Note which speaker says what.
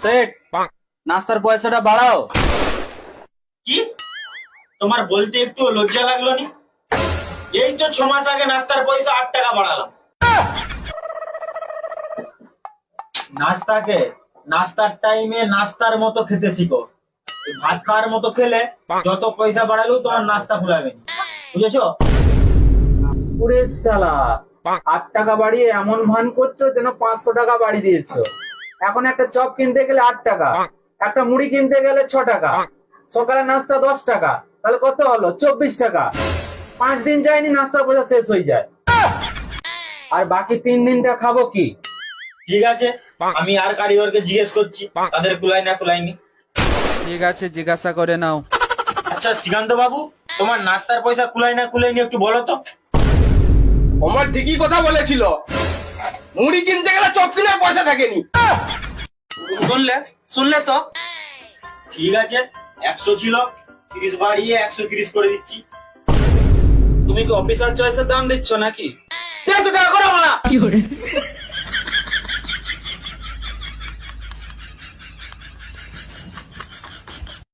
Speaker 1: Set নাস্তার পয়সাটা বাড়াও।
Speaker 2: কি তোমার বলতে একটু লজ্জা লাগলো নি? এই তো 6 মাস আগে নাস্তার পয়সা 8 টাকা বাড়ালাম। নাস্তার টাইমে নাস্তার মতো খেতে শিখো। ভাত খাওয়ার মতো খেলে যত পয়সা বাড়ালেও তোমার নাস্তা ফুলাবে না, বুঝেছো?
Speaker 1: পুরে শালা 8 টাকা বাড়িয়ে এমন ভান করছো যেন 500 টাকা বাড়ি দিয়েছো। এখন একটা চপ কিনতে গেলে 8 টাকা, একটা মুড়ি কিনতে গেলে 6 টাকা, সকালে নাস্তা 10 টাকা, তাহলে কত হলো? 24 টাকা। 5 দিন যায়নি নাস্তার পয়সা শেষ হয়ে যায়, আর বাকি 3 দিনটা খাবো কি?
Speaker 2: ঠিক আছে, আমি আর কারিগরকে জিজ্ঞেস করছি তাদের কুলাই না কুলাইনি।
Speaker 3: ঠিক আছে, জিজ্ঞাসা করে নাও।
Speaker 2: আচ্ছা শ্রীকান্ত বাবু, তোমার নাস্তার পয়সা কুলাই না কুলাইনি একটু বলো তো।
Speaker 4: আমার ঠিকই কথা বলেছিল, মুড়ি কিনতে গেলে চপ কিনার পয়সা থাকেনি।
Speaker 1: শুনলে তো?
Speaker 2: ঠিক আছে, 100 ছিল, 30 বাড়িয়ে 130 করে দিচ্ছি।
Speaker 1: তুমি কি অফিসার চয়েসের দাম দিচ্ছ নাকি?
Speaker 4: 150 টাকা করে আমরা